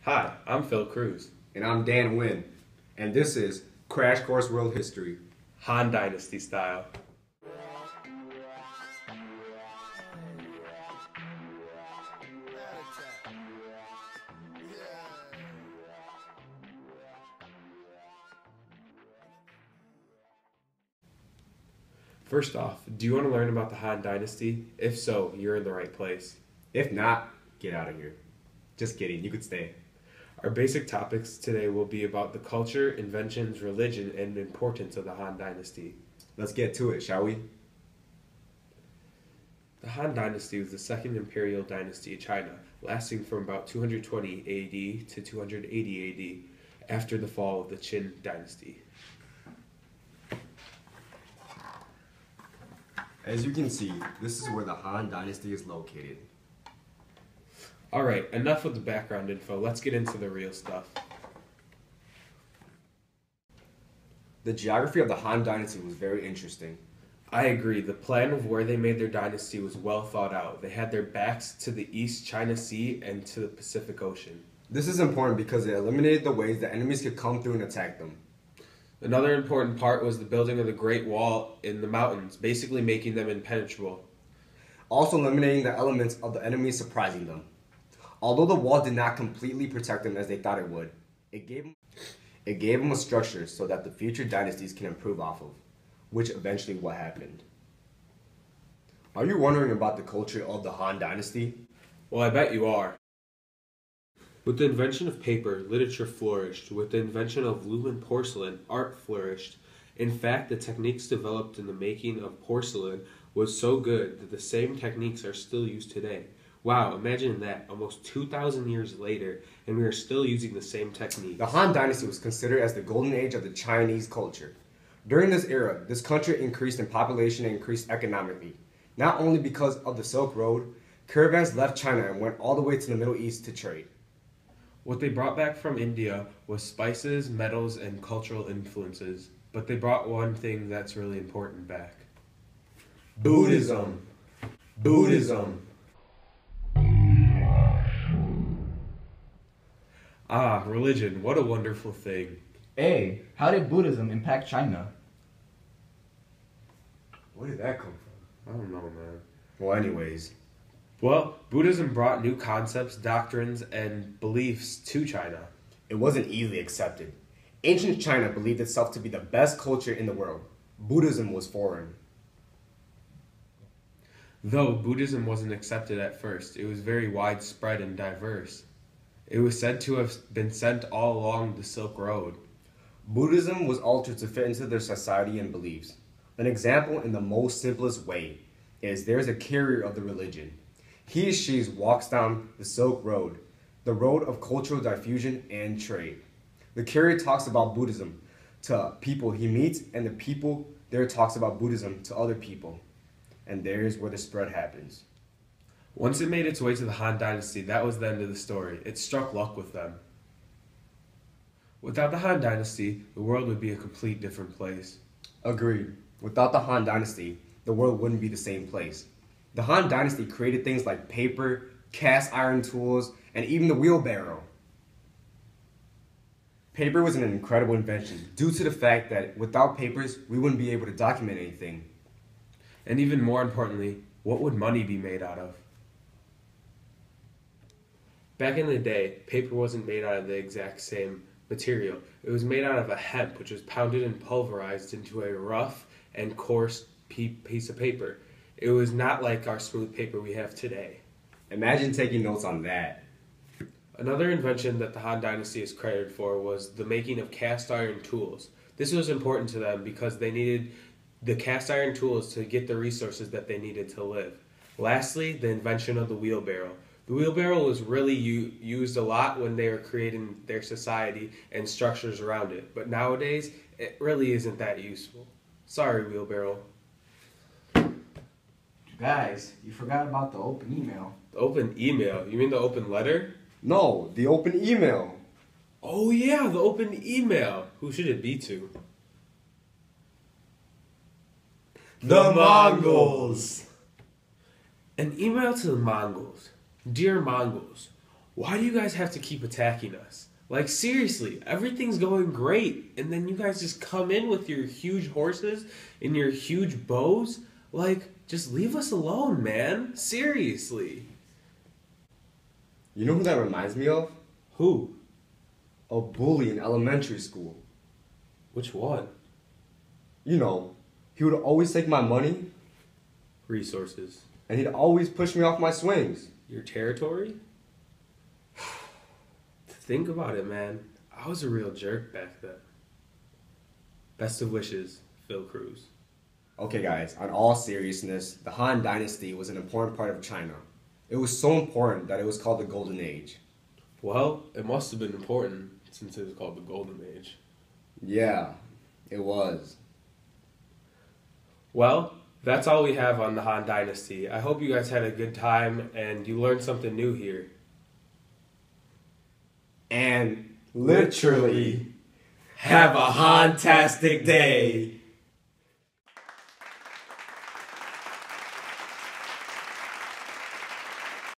Hi, I'm Phil Cruz. And I'm Dan Wynn, and this is Crash Course World History. Han Dynasty style. First off, do you want to learn about the Han Dynasty? If so, you're in the right place. If not, get out of here. Just kidding, you could stay. Our basic topics today will be about the culture, inventions, religion, and importance of the Han Dynasty. Let's get to it, shall we? The Han Dynasty was the second imperial dynasty of China, lasting from about 220 AD to 280 AD, after the fall of the Qin Dynasty. As you can see, this is where the Han Dynasty is located. Alright, enough with the background info, let's get into the real stuff. The geography of the Han Dynasty was very interesting. I agree, the plan of where they made their dynasty was well thought out. They had their backs to the East China Sea and to the Pacific Ocean. This is important because it eliminated the ways that enemies could come through and attack them. Another important part was the building of the Great Wall in the mountains, basically making them impenetrable. Also eliminating the elements of the enemy surprising them. Although the wall did not completely protect them as they thought it would, it gave them a structure so that the future dynasties can improve off of, which eventually what happened. Are you wondering about the culture of the Han Dynasty? Well, I bet you are. With the invention of paper, literature flourished. With the invention of loom and porcelain, art flourished. In fact, the techniques developed in the making of porcelain was so good that the same techniques are still used today. Wow, imagine that, almost 2,000 years later, and we are still using the same techniques. The Han Dynasty was considered as the golden age of the Chinese culture. During this era, this country increased in population and increased economically. Not only because of the Silk Road, caravans left China and went all the way to the Middle East to trade. What they brought back from India was spices, metals, and cultural influences. But they brought one thing that's really important back. Buddhism. Buddhism. Ah, religion, what a wonderful thing. Hey, how did Buddhism impact China? Where did that come from? I don't know, man. Well, anyways. Well, Buddhism brought new concepts, doctrines, and beliefs to China. It wasn't easily accepted. Ancient China believed itself to be the best culture in the world. Buddhism was foreign. Though Buddhism wasn't accepted at first, it was very widespread and diverse. It was said to have been sent all along the Silk Road. Buddhism was altered to fit into their society and beliefs. An example in the most simplest way is there's a carrier of the religion. He or she walks down the Silk Road, the road of cultural diffusion and trade. The carrier talks about Buddhism to people he meets, and the people there talks about Buddhism to other people. And there's where the spread happens. Once it made its way to the Han Dynasty, that was the end of the story. It struck luck with them. Without the Han Dynasty, the world would be a complete different place. Agreed. Without the Han Dynasty, the world wouldn't be the same place. The Han Dynasty created things like paper, cast iron tools, and even the wheelbarrow. Paper was an incredible invention due to the fact that without papers, we wouldn't be able to document anything. And even more importantly, what would money be made out of? Back in the day, paper wasn't made out of the exact same material. It was made out of a hemp, which was pounded and pulverized into a rough and coarse piece of paper. It was not like our smooth paper we have today. Imagine taking notes on that. Another invention that the Han Dynasty is credited for was the making of cast iron tools. This was important to them because they needed the cast iron tools to get the resources that they needed to live. Lastly, the invention of the wheelbarrow. The wheelbarrow was really used a lot when they were creating their society and structures around it. But nowadays, it really isn't that useful. Sorry, wheelbarrow. Guys, you forgot about the open email. The open email? You mean the open letter? No, the open email. Oh yeah, the open email. Who should it be to? The Mongols. An email to the Mongols. Dear Mongols, Why do you guys have to keep attacking us? Like, seriously, everything's going great, and then you guys just come in with your huge horses and your huge bows? Like, just leave us alone, man. Seriously. You know who that reminds me of? Who? A bully in elementary school. Which one? You know, he would always take my money, Resources. and he'd always push me off my swings. Your territory? Think about it, man. I was a real jerk back then. Best of wishes, Phil Cruz. Okay, guys, on all seriousness, the Han Dynasty was an important part of China. It was so important that it was called the Golden Age. Well, it must have been important since it was called the Golden Age. Yeah, it was. Well, that's all we have on the Han Dynasty. I hope you guys had a good time and you learned something new here. And literally, have a Han-tastic day.